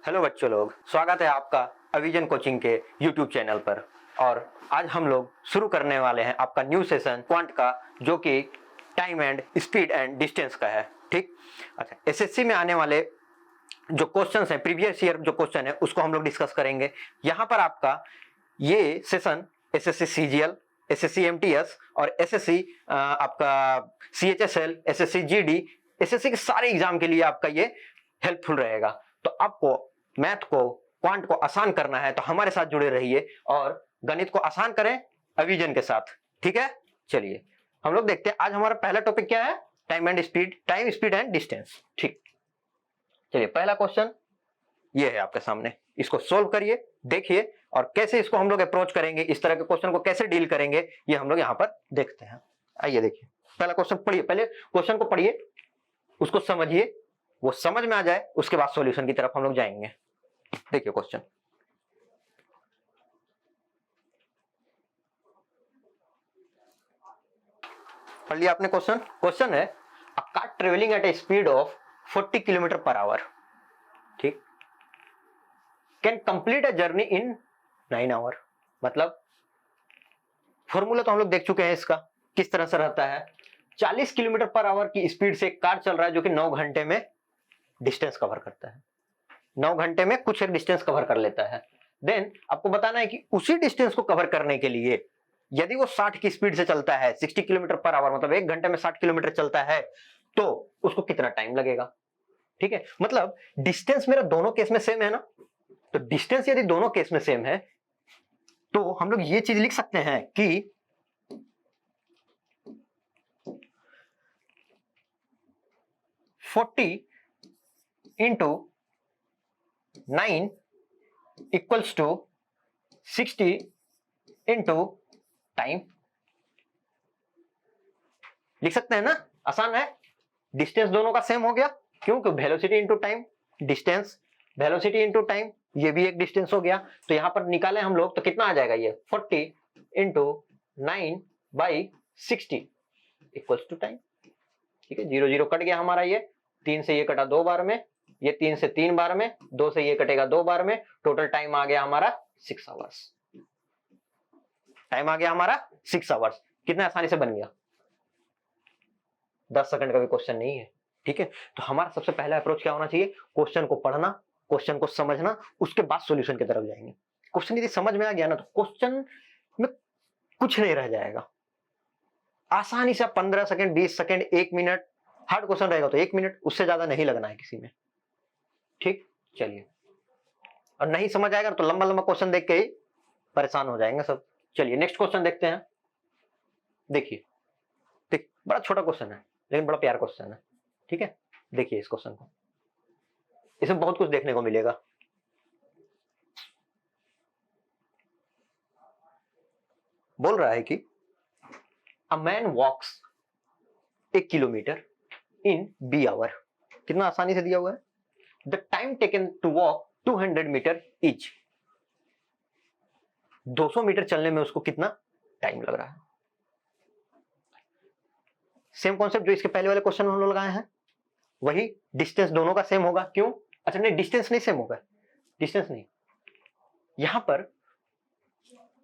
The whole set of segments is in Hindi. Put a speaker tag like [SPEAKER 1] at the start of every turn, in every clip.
[SPEAKER 1] हेलो बच्चों लोग, स्वागत है आपका अविजन कोचिंग के यूट्यूब चैनल पर। और आज हम लोग शुरू करने वाले हैं आपका न्यू सेशन क्वांट का, जो कि time and speed and distance का है। ठीक, अच्छा, एसएससी में आने वाले जो क्वेश्चंस हैं, प्रीवियस ईयर जो क्वेश्चन है उसको हम लोग डिस्कस करेंगे। यहाँ पर आपका ये session SSC CGL, SSC MTS और एसएससी आपका सीएचएसएल, एसएससी जीडी, एसएससी के सारे एग्जाम के लिए आपका ये हेल्पफुल रहेगा। तो आपको मैथ को, क्वांट को आसान करना है तो हमारे साथ जुड़े रहिए और गणित को आसान करें अविजन के साथ। ठीक है, चलिए हम लोग देखते हैं आज हमारा पहला टॉपिक क्या है, time and speed, time speed and distance. ठीक, चलिए पहला क्वेश्चन ये है आपके सामने, इसको सोल्व करिए, देखिए और कैसे इसको हम लोग अप्रोच करेंगे, इस तरह के क्वेश्चन को कैसे डील करेंगे ये हम लोग यहाँ पर देखते हैं। आइए देखिए, पहला क्वेश्चन पढ़िए, पहले क्वेश्चन को पढ़िए, उसको समझिए, वो समझ में आ जाए उसके बाद सॉल्यूशन की तरफ हम लोग जाएंगे। देखिए क्वेश्चन, पढ़ लिया आपने क्वेश्चन। क्वेश्चन है a car travelling at a speed of 40 kilometre per hour, ठीक, can complete a journey in 9 hour. मतलब फॉर्मूला तो हम लोग देख चुके हैं इसका, किस तरह से रहता है। 40 किलोमीटर पर आवर की स्पीड से एक कार चल रहा है जो कि 9 घंटे में डिस्टेंस कवर करता है, 9 घंटे में कुछ एक डिस्टेंस कवर कर लेता है। देन आपको बताना है कि उसी डिस्टेंस को कवर करने के लिए यदि वो 60 की स्पीड से चलता है, 60 किलोमीटर पर आवर, मतलब 1 घंटे में 60 किलोमीटर चलता है, तो उसको कितना टाइम लगेगा। ठीक है, मतलब डिस्टेंस मेरा दोनों केस में सेम है ना, तो डिस्टेंस यदि दोनों केस में सेम है तो हम लोग ये चीज लिख सकते हैं कि forty into 9 equals to 60 into time. लिख सकते हैं ना, आसान है। डिस्टेंस दोनों का सेम हो गया, क्योंकि velocity into time, distance velocity into time, ये भी एक डिस्टेंस हो गया। तो यहां पर निकाले हम लोग तो कितना आ जाएगा, ये 40 into 9 by 60 equals to time. ठीक है, 0 0 कट गया हमारा, ये 3 से ये कटा 2 बार में, ये 3 से 3 बार में, 2 से ये कटेगा 2 बार में, टोटल टाइम आ गया हमारा 6 आवर्स। टाइम आ गया हमारा 6 आवर्स। कितने आसानी से बन गया, 10 सेकंड का भी क्वेश्चन नहीं है। ठीक है, तो हमारा सबसे पहला अप्रोच क्या होना चाहिए, क्वेश्चन को पढ़ना, क्वेश्चन को समझना, उसके बाद सॉल्यूशन की तरफ जाएंगे। क्वेश्चन यदि समझ में आ गया ना तो क्वेश्चन में कुछ नहीं रह जाएगा, आसानी से 15 second, 20 second, 1 minute, hard question रहेगा तो 1 मिनट, उससे ज्यादा नहीं लगना है किसी में। ठीक, चलिए, और नहीं समझ आएगा तो लंबा लंबा क्वेश्चन देख के ही परेशान हो जाएंगे सब। चलिए नेक्स्ट क्वेश्चन देखते हैं। देखिए, देख, बड़ा छोटा क्वेश्चन है लेकिन बड़ा प्यारा क्वेश्चन है। ठीक है, देखिए इस क्वेश्चन को, इसमें बहुत कुछ देखने को मिलेगा। बोल रहा है कि a man walks 1 kilometer in B hour. कितना आसानी से दिया हुआ है, the time taken to walk 200 meter each. 200 मीटर चलने में उसको कितना टाइम लग रहा है। सेम कॉन्सेप्ट जो इसके पहले वाले क्वेश्चन में हम लोग लगाए हैं, वही डिस्टेंस दोनों का सेम होगा। क्यों, अच्छा नहीं, डिस्टेंस नहीं सेम होगा, डिस्टेंस नहीं, यहां पर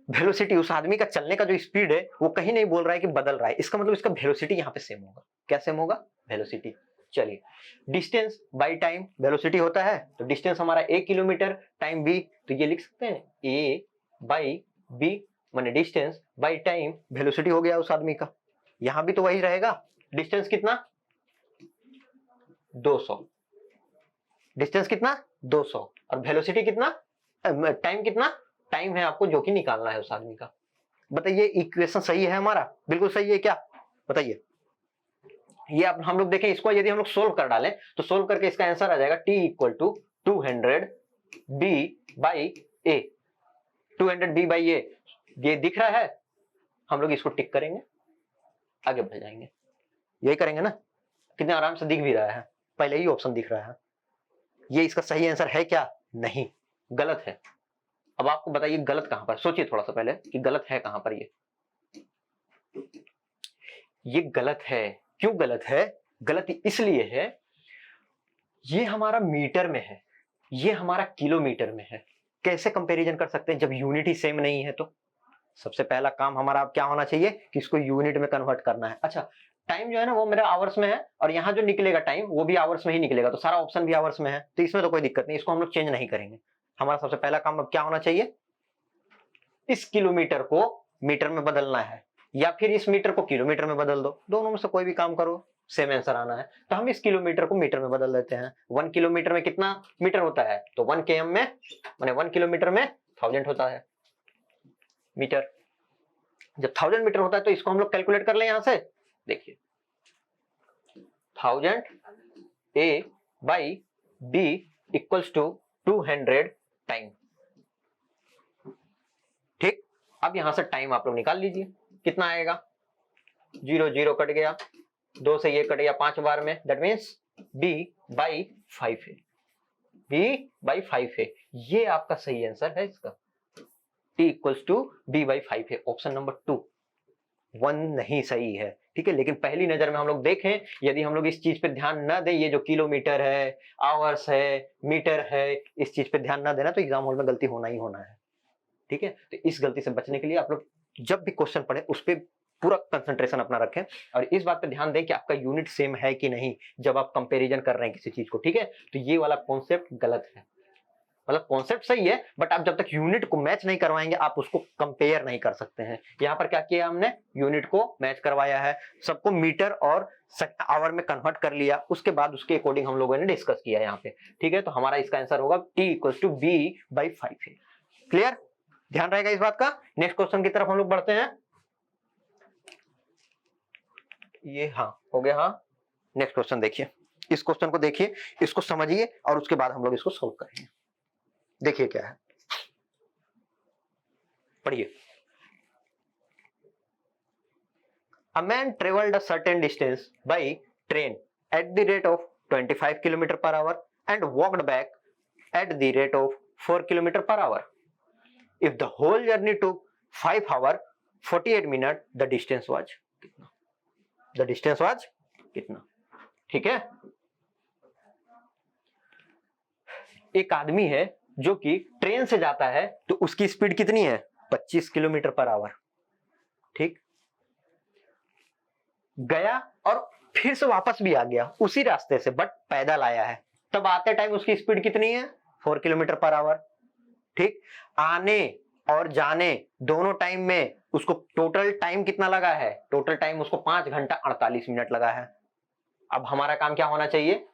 [SPEAKER 1] वेलोसिटी, उस आदमी का चलने का जो स्पीड है वो कहीं नहीं बोल रहा है कि बदल रहा है, इसका मतलब इसका वेलोसिटी यहां पे सेम होगा। क्या सेम होगा, वेलोसिटी। चलिए, डिस्टेंस बाई टाइम, वेलोसिटी होता है तो डिस्टेंस हमारा 1 किलोमीटर, टाइम b, तो ये लिख सकते हैं a बाई b, माने डिस्टेंस बाई टाइम, वेलोसिटी हो गया उस आदमी का। यहां भी तो वही रहेगा, डिस्टेंस कितना 200, डिस्टेंस कितना 200 और वेलोसिटी कितना, टाइम कितना, टाइम है आपको जो कि निकालना है उस आदमी का। बताइए इक्वेशन सही है हमारा, बिल्कुल सही है क्या, बताइए। ये आप हम लोग देखें, इसको यदि हम लोग सोल्व कर डालें तो सोल्व करके इसका आंसर आ जाएगा t equal to 200 b by a, 200 b by a। ये दिख रहा है, हम लोग इसको टिक करेंगे, आगे बढ़ जाएंगे, यही करेंगे ना। कितने आराम से दिख भी रहा है, पहले ही ऑप्शन दिख रहा है। ये इसका सही आंसर है क्या, नहीं, गलत है। अब आपको बताइए गलत कहां पर, सोचिए थोड़ा सा पहले कि गलत है कहां पर। ये गलत है, क्यों गलत है, गलत इसलिए है, ये हमारा मीटर में है, ये हमारा किलोमीटर में है। कैसे कंपैरिजन कर सकते हैं जब यूनिट ही सेम नहीं है? तो सबसे पहला काम हमारा अब क्या होना चाहिए कि इसको यूनिट में कन्वर्ट करना है। अच्छा, टाइम जो है ना वो मेरा आवर्स में है और यहाँ जो निकलेगा टाइम वो भी आवर्स में ही निकलेगा, तो सारा ऑप्शन भी आवर्स में है, तो इसमें तो कोई दिक्कत नहीं, इसको हम लोग चेंज नहीं करेंगे। हमारा सबसे पहला काम अब क्या होना चाहिए, इस किलोमीटर को मीटर में बदलना है या फिर इस मीटर को किलोमीटर में बदल दो, दोनों में से कोई भी काम करो सेम आंसर आना है। तो हम इस किलोमीटर को मीटर में बदल देते हैं। 1 किलोमीटर में कितना मीटर होता है, तो 1 km में माने 1 किलोमीटर में 1000 होता है मीटर। जब 1000 मीटर होता है तो इसको हम लोग कैलकुलेट कर लें यहां से। देखिए 1000 A by B equals to 200 time. ठीक, अब यहां से टाइम आप लोग निकाल लीजिए, कितना आएगा, 0 0 कट गया, 2 से ये कट गया 5 बार में, दैट मीन्स B बाई 5 है, B बाई 5 है। ये आपका सही आंसर है इसका, T equals to B by 5 है। ऑप्शन नंबर 2 1 नहीं सही है। ठीक है, लेकिन पहली नजर में हम लोग देखें, यदि हम लोग इस चीज पे ध्यान न दें, ये जो किलोमीटर है, आवर्स है, मीटर है, इस चीज पे ध्यान न देना तो एग्जाम हॉल में गलती होना ही होना है। ठीक है, तो इस गलती से बचने के लिए आप लोग जब भी क्वेश्चन पढ़े उस पर पूरा कंसंट्रेशन अपना रखें और इस बात पे ध्यान दें कि आपका यूनिट सेम है कि नहीं जब आप कंपैरिजन कर रहे हैं किसी चीज को। ठीक है, तो ये वाला कॉन्सेप्ट गलत है, मतलब कॉन्सेप्ट सही है बट आप जब तक यूनिट को मैच नहीं करवाएंगे आप उसको कंपेयर नहीं कर सकते हैं। यहाँ पर क्या किया हमने, यूनिट को मैच करवाया है, सबको मीटर और आवर में कन्वर्ट कर लिया, उसके बाद उसके अकॉर्डिंग हम लोगों ने डिस्कस किया यहाँ पे। ठीक है, तो हमारा इसका आंसर होगा T equal to B by 5 है। क्लियर, ध्यान रहेगा इस बात का। नेक्स्ट क्वेश्चन की तरफ हम लोग बढ़ते हैं। ये हाँ हो गया, हाँ नेक्स्ट क्वेश्चन देखिए, इस क्वेश्चन को देखिए, इसको समझिए और उसके बाद हम लोग इसको सोल्व करेंगे। देखिए क्या है, पढ़िए। A man traveled a certain distance by train at the rate of 25 km per hour and walked back at the rate of 4 km per hour. If the whole journey took 5 hours 48 minutes, the distance was कितना? The distance was कितना? ठीक है, एक आदमी है जो कि ट्रेन से जाता है तो उसकी स्पीड कितनी है, 25 किलोमीटर पर आवर। ठीक, गया और फिर से वापस भी आ गया उसी रास्ते से बट पैदल आया है, तब आते टाइम उसकी स्पीड कितनी है, 4 किलोमीटर पर आवर। ठीक, आने और जाने दोनों टाइम में उसको टोटल टाइम कितना लगा है, टोटल टाइम उसको 5 घंटा 48 मिनट लगा है। अब हमारा काम क्या होना चाहिए,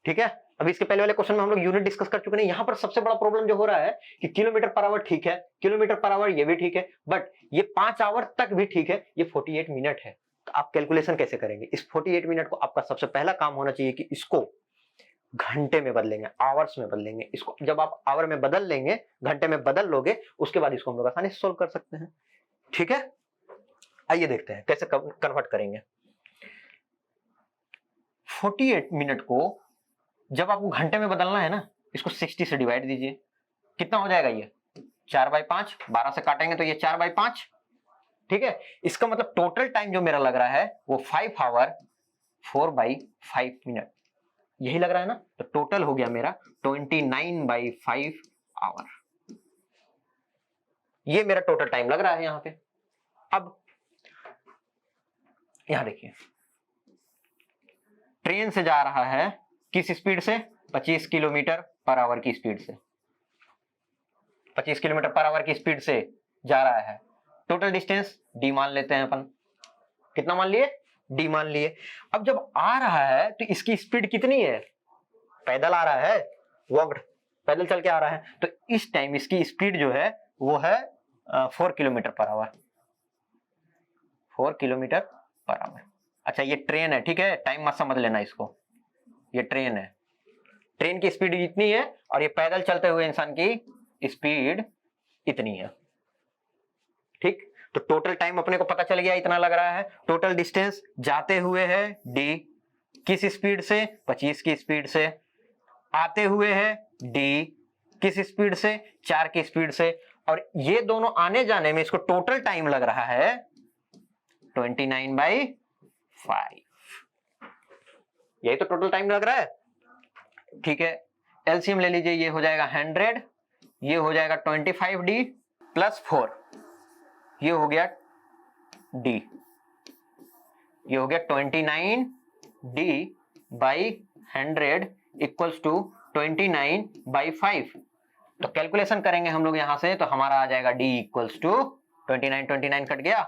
[SPEAKER 1] ठीक है, अभी इसके पहले वाले क्वेश्चन में हम लोग यूनिट डिस्कस कर चुके हैं। यहां पर सबसे बड़ा प्रॉब्लम जो हो रहा है कि किलोमीटर पर आवर ठीक है, किलोमीटर पर आवर ये भी ठीक है, बट ये 5 आवर तक भी ठीक है, ये 48 मिनट है। तो आप कैलकुलेशन कैसे करेंगे इस 48 मिनट को? आपका सबसे पहला काम होना चाहिए कि इसको घंटे में बदलेंगे, आवर्स में बदलेंगे। इसको जब आप आवर में बदल लेंगे, घंटे में बदल लोगे, उसके बाद इसको हम लोग आसानी से सोल्व कर सकते हैं। ठीक है, आइए देखते हैं कैसे कन्वर्ट करेंगे। 48 मिनट को जब आपको घंटे में बदलना है ना, इसको 60 से डिवाइड दीजिए, कितना हो जाएगा ये 4/5, 12 से काटेंगे तो ये 4/5। ठीक है, इसका मतलब टोटल टाइम जो मेरा लग रहा है वो 5 आवर 4/5 मिनट, यही लग रहा है ना, तो टोटल हो गया मेरा 29/5 आवर। ये मेरा टोटल टाइम लग रहा है यहां पे। अब यहां देखिए, ट्रेन से जा रहा है किस स्पीड से, 25 किलोमीटर पर आवर की स्पीड से, 25 किलोमीटर पर आवर की स्पीड से जा रहा है। टोटल डिस्टेंस डी मान लेते हैं अपन, कितना मान लिए, डी मान लिए। अब जब आ रहा है तो इसकी स्पीड कितनी है, पैदल आ रहा है, वॉक्ड, पैदल चल के आ रहा है, तो इस टाइम इसकी स्पीड जो है वो है 4 kilometre per our, 4 kilometre per our. अच्छा ये ट्रेन है, ठीक है, टाइम मत समझ लेना इसको, ये ट्रेन है, ट्रेन की स्पीड इतनी है और ये पैदल चलते हुए इंसान की स्पीड इतनी है। ठीक, तो टोटल टाइम अपने को पता चल गया, इतना लग रहा है। टोटल डिस्टेंस जाते हुए है डी, किस स्पीड से, 25 की स्पीड से, आते हुए है डी, किस स्पीड से, 4 की स्पीड से, और ये दोनों आने जाने में इसको टोटल टाइम लग रहा है 29/5, यही तो टोटल टाइम लग रहा है। ठीक है, एलसीएम ले लीजिए, ये हो जाएगा 100, ये हो जाएगा 25d प्लस 4, ये हो गया d, ये हो गया 29d बाई 100 इक्वल्स टू 29/5। तो कैलकुलेशन करेंगे हम लोग यहां से, तो हमारा आ जाएगा d इक्वल्स टू 29 कट गया,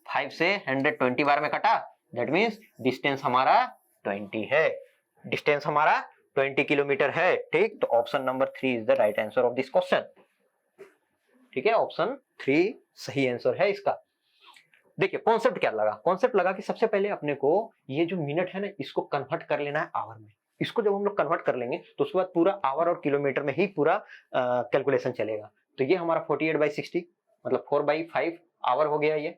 [SPEAKER 1] 5 से 100 20 बार में कटा, दैट मीन्स डिस्टेंस हमारा 20 है, डिस्टेंस हमारा 20 किलोमीटर है। ठीक, तो option number 3 is the right answer of this question. ठीक है, ऑप्शन 3 सही आंसर है इसका। देखिए कॉन्सेप्ट क्या लगा, कॉन्सेप्ट लगा कि सबसे पहले अपने को ये जो मिनट है ना, इसको कन्वर्ट कर लेना है आवर में। इसको जब हम लोग कन्वर्ट कर लेंगे तो उसके बाद पूरा आवर और किलोमीटर में ही पूरा कैलकुलेशन चलेगा। तो ये हमारा 48/60 मतलब 4/5 आवर हो गया ये।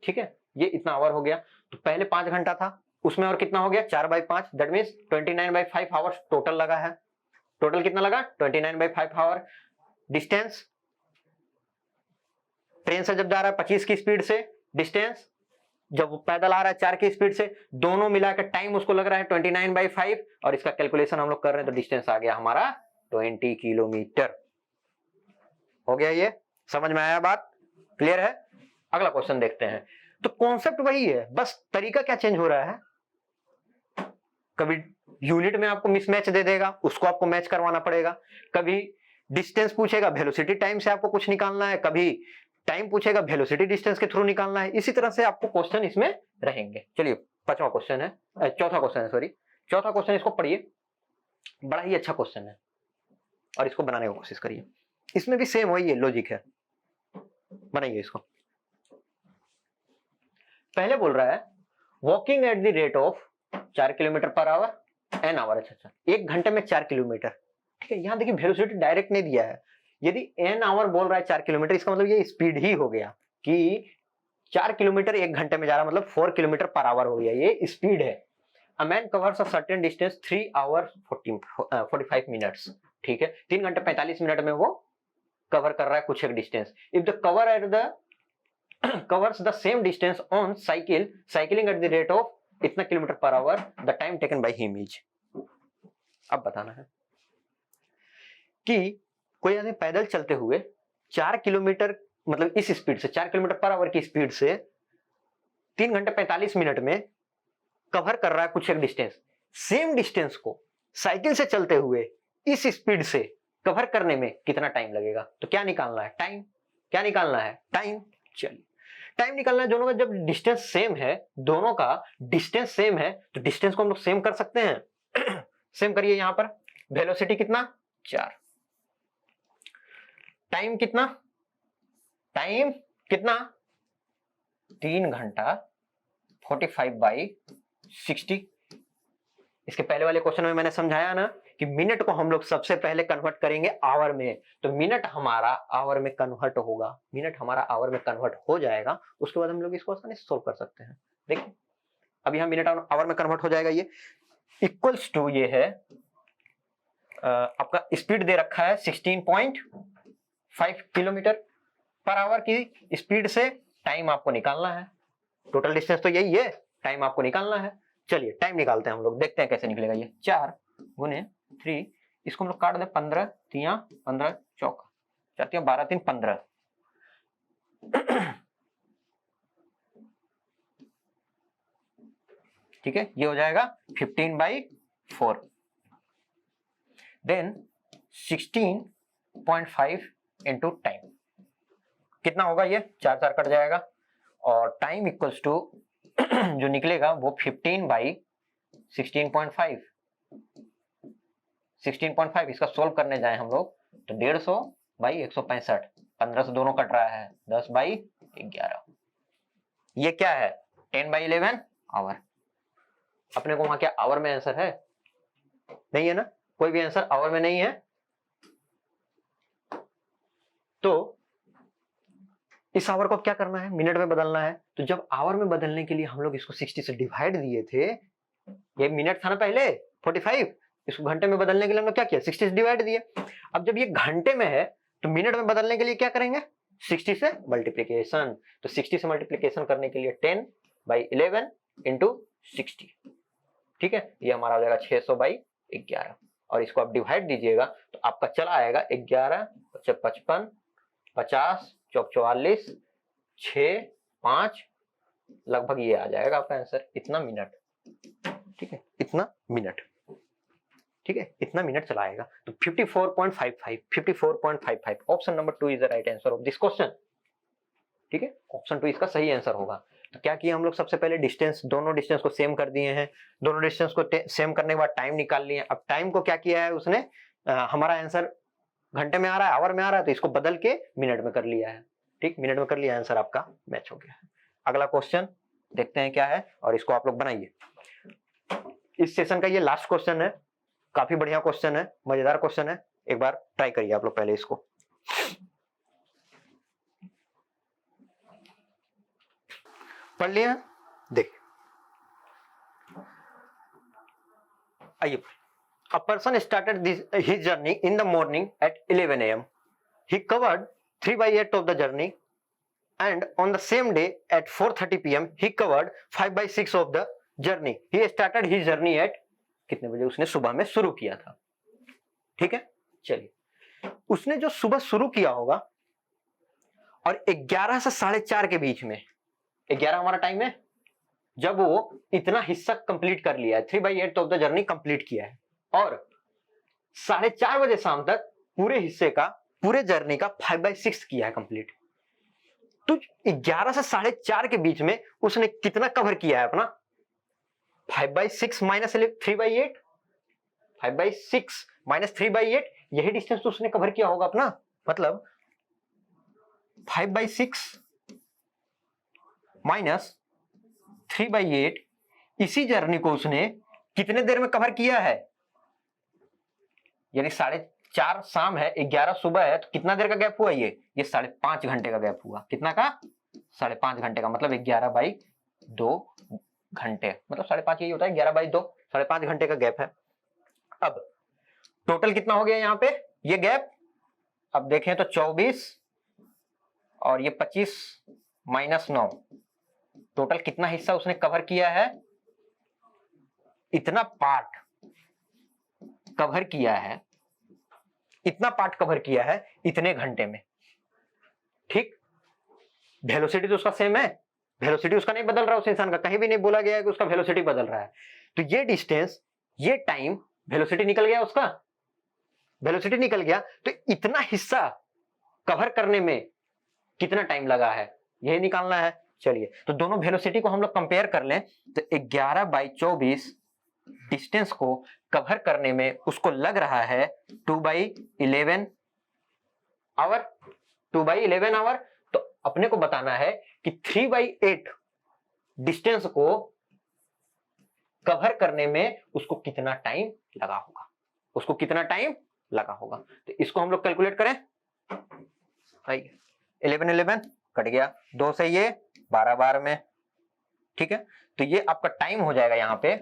[SPEAKER 1] ठीक है, ये इतना आवर हो गया। तो पहले 5 घंटा था, उसमें और कितना हो गया 4/5, दैट मीन्स 29/5 आवर्स टोटल लगा है। टोटल कितना लगा 29/5 आवर। डिस्टेंस ट्रेन से जब जा रहा है 25 की स्पीड से, डिस्टेंस जब पैदल आ रहा है 4 की स्पीड से, दोनों मिलाकर टाइम उसको लग रहा है 29/5 और इसका कैलकुलेशन हम लोग कर रहे हैं तो डिस्टेंस आ गया हमारा 20 किलोमीटर। हो गया, ये समझ में आया बात, क्लियर है। अगला क्वेश्चन देखते हैं। तो कॉन्सेप्ट वही है, बस तरीका क्या चेंज हो रहा है। कभी यूनिट में आपको मिसमैच दे देगा, उसको आपको मैच करवाना पड़ेगा। कभी डिस्टेंस पूछेगा, वेलोसिटी टाइम से आपको कुछ निकालना है। कभी टाइम पूछेगा, वेलोसिटी डिस्टेंस के थ्रू निकालना है। इसी तरह से आपको क्वेश्चन इसमें रहेंगे। चलिए पांचवा क्वेश्चन है, चौथा क्वेश्चन है, सॉरी चौथा क्वेश्चन, इसको पढ़िए, बड़ा ही अच्छा क्वेश्चन है और इसको बनाने की कोशिश करिए। इसमें भी सेम वही है, लॉजिक है, बनाइए इसको। पहले बोल रहा है walking at the rate of 4 kilometre per our an hour. अच्छा, 1 घंटे में 4 किलोमीटर। ठीक है, यहां देखिए वेलोसिटी डायरेक्ट नहीं दिया है। यदि एन आवर बोल रहा है 4 किलोमीटर, इसका मतलब ये स्पीड ही हो गया कि 4 किलोमीटर 1 घंटे में जा रहा, मतलब 4 किलोमीटर पर आवर हो गया, ये स्पीड है। A man covers a certain distance 3 hours 45 minutes. ठीक है, 3 घंटे 45 मिनट में वो कवर कर रहा है कुछ एक distance. If the cover at the covers the same distance on cycling at the rate of इतना kilometre per our, the time taken by him is। अब बताना है कि कोई आदमी पैदल चलते हुए 4 किलोमीटर मतलब इस स्पीड से 4 किलोमीटर पर आवर की स्पीड से 3 घंटे 45 मिनट में कवर कर रहा है कुछ एक डिस्टेंस। सेम डिस्टेंस को साइकिल से चलते हुए इस स्पीड से कवर करने में कितना टाइम लगेगा। तो क्या निकालना है, टाइम। क्या निकालना है, टाइम। चलिए टाइम निकालना है। दोनों का जब डिस्टेंस सेम है, दोनों का डिस्टेंस सेम है, तो डिस्टेंस को हम लोग सेम कर सकते हैं। सेम करिए, यहां पर वेलोसिटी कितना 4, टाइम कितना, टाइम कितना 3 घंटा 45/60। इसके पहले वाले क्वेश्चन में मैंने समझाया ना कि मिनट को हम लोग सबसे पहले कन्वर्ट करेंगे आवर में। तो मिनट हमारा आवर में कन्वर्ट होगा, मिनट हमारा आवर में कन्वर्ट हो जाएगा, उसके बाद हम लोग इसको आसानी से सोल्व कर सकते हैं। देखिए अब यहाँ मिनट आवर में कन्वर्ट हो जाएगा। ये इक्वल्स टू, ये है आपका स्पीड दे रखा है 16.5 किलोमीटर पर आवर की स्पीड से टाइम आपको निकालना है। टोटल डिस्टेंस तो यही है, टाइम आपको निकालना है। चलिए टाइम निकालते हैं हम लोग, देखते हैं कैसे निकलेगा ये। 4 गुने 3, इसको हम लोग काट दे, 15 3 15 चौका 4 3 12 3 15। ठीक है, ये हो जाएगा 15/4। देन 16.5 इंटू टाइम कितना होगा, ये 4 4 कट जाएगा और टाइम इक्वल्स टू जो निकलेगा वो 15/16.5। 16.5 इसका सोल्व करने जाए हम लोग तो 150/165, 15 से दोनों कट रहा है, 10/11। ये क्या है 10/11 आवर। अपने को वहां क्या आवर में आंसर है, नहीं है ना, कोई भी आंसर आवर में नहीं है। तो इस आवर को क्या करना है, मिनट में बदलना है। तो जब आवर में बदलने के लिए हम लोग इसको 60 से डिवाइड दिए थे, ये मिनट था ना पहले 45, इसको घंटे में बदलने के लिए हम लोग क्या किया 60 से डिवाइड दिए। अब जब ये घंटे में है तो मिनट में बदलने के लिए क्या करेंगे 60 से मल्टीप्लीकेशन। तो 60 से मल्टीप्लीकेशन करने के लिए 10/11 इंटू 60। ठीक है, ये हमारा हो जाएगा 600/11। और इसको आप डिवाइड दीजिएगा तो आपका चला आएगा 11, 55, 50, 44, 6, 5, लगभग ये आ जाएगा आपका आंसर, इतना मिनट। ठीक है, इतना मिनट। ठीक है, इतना मिनट चलाएगा। तो 54.55 option number 2 is the right answer of this question. ठीक है, ऑप्शन 2 इसका सही आंसर होगा। तो क्या किया हम लोग, सबसे पहले डिस्टेंस, दोनों डिस्टेंस को सेम कर दिए हैं। दोनों डिस्टेंस को सेम करने के बाद टाइम निकाल लिए। अब टाइम को क्या किया है उसने, हमारा आंसर घंटे में आ रहा है, आवर में आ रहा है, तो इसको बदल के मिनट में कर लिया है। ठीक, मिनट में कर लिया, आंसर आपका मैच हो गया है। अगला क्वेश्चन देखते हैं क्या है, और इसको आप लोग बनाइए। इस सेशन का ये लास्ट क्वेश्चन है, काफी बढ़िया क्वेश्चन है, मजेदार क्वेश्चन है। एक बार ट्राई करिए आप लोग पहले इसको। पढ़ लिया, देखिए आइए। A person started his journey in the morning at 11 a.m. He covered 3/8 of the journey, and on the same day at 4:30 p.m. he covered 5/6 of the journey. He started his journey at कितने बजे उसने सुबह में शुरू किया था। ठीक है, चलिए उसने जो सुबह शुरू किया होगा और 11 से 4:30 के बीच में, 11 हमारा टाइम है जब वो इतना हिस्सा कंप्लीट कर लिया है, 3/8 ऑफ द जर्नी कंप्लीट किया है, और 4:30 बजे शाम तक पूरे हिस्से का, पूरे जर्नी का 5/6 किया है कंप्लीट। तो 11 से 4:30 के बीच में उसने कितना कवर किया है अपना, 5/6 माइनस 3/8, 5/6 माइनस 3/8, यही डिस्टेंस तो उसने कवर किया होगा अपना। मतलब 5/6 माइनस 3/8, इसी जर्नी को उसने कितने देर में कवर किया है, यानी 4:30 शाम है, 11 सुबह है, तो कितना देर का गैप हुआ ये 5.5 घंटे का गैप हुआ। कितना का, 5.5 घंटे का, मतलब 11/2 घंटे, मतलब 5.5 यही होता है, 11/2, 5.5 घंटे का गैप है। अब टोटल कितना हो गया यहाँ पे ये गैप, अब देखें तो 24 और ये 25 माइनस 9, टोटल कितना हिस्सा उसने कवर किया है, इतना पार्ट कवर किया है, इतना पार्ट कवर किया है इतने घंटे में। ठीक, वेलोसिटी तो उसका सेम है, वेलोसिटी उसका नहीं बदल रहा, उस इंसान का कहीं भी नहीं बोला गया है कि उसका वेलोसिटी बदल रहा है। तो ये डिस्टेंस, ये टाइम, वेलोसिटी निकल गया उसका, वेलोसिटी निकल गया, तो इतना हिस्सा कवर करने में कितना टाइम लगा है यही निकालना है। चलिए, तो दोनों वेलोसिटी को हम लोग कंपेयर कर लें, तो 11/24 डिस्टेंस को कवर करने में उसको लग रहा है 2/11 आवर, 2/11 आवर। तो अपने को बताना है कि 3/8 डिस्टेंस को कवर करने में उसको कितना टाइम लगा होगा, उसको कितना टाइम लगा होगा। तो इसको हम लोग कैलकुलेट करें, 11 कट गया, 2 से ये 12 बार में। ठीक है, तो ये आपका टाइम हो जाएगा यहां पे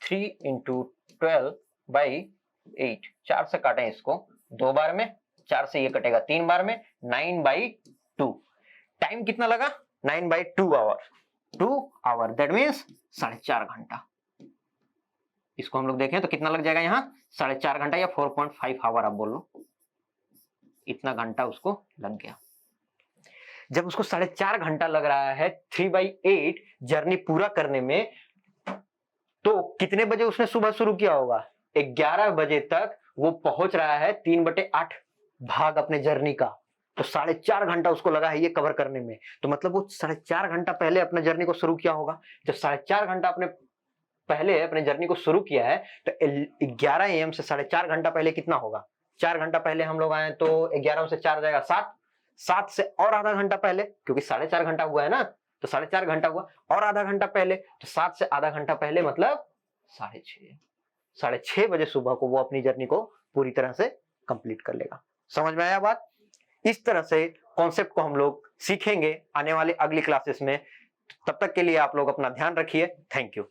[SPEAKER 1] 3 × 12/8, 4 से काटें इसको 2 बार में, 4 से ये कटेगा 3 बार में, 9/2। टाइम कितना लगा, 9/2 आवर, 2 आवर, दैट मीन्स 4.5 घंटा। इसको हम लोग देखें तो कितना लग जाएगा यहाँ, 4.5 घंटा या 4.5 आवर आप बोल लो, इतना घंटा उसको लग गया। जब उसको 4.5 घंटा लग रहा है 3/8 जर्नी पूरा करने में, तो कितने बजे उसने सुबह शुरू किया होगा, 11 बजे तक वो पहुंच रहा है 3/8 भाग अपने जर्नी का, तो 4.5 घंटा उसको लगा है ये कवर करने में। तो मतलब वो 4.5 घंटा पहले अपने जर्नी को शुरू किया होगा। जब 4.5 घंटा अपने पहले अपने जर्नी को शुरू किया है, तो 11 AM से 4.5 घंटा पहले कितना होगा, 4 घंटा पहले हम लोग आए तो 11 से 4 जाएगा 7, 7 से और आधा घंटा पहले, क्योंकि 4.5 घंटा हुआ है ना, तो 4.5 घंटा हुआ और आधा घंटा पहले, तो 7 से आधा घंटा पहले मतलब 6:30, 6:30 बजे सुबह को वो अपनी जर्नी को पूरी तरह से कंप्लीट कर लेगा। समझ में आया बात? इस तरह से कॉन्सेप्ट को हम लोग सीखेंगे आने वाले अगली क्लासेस में। तब तक के लिए आप लोग अपना ध्यान रखिए। Thank you.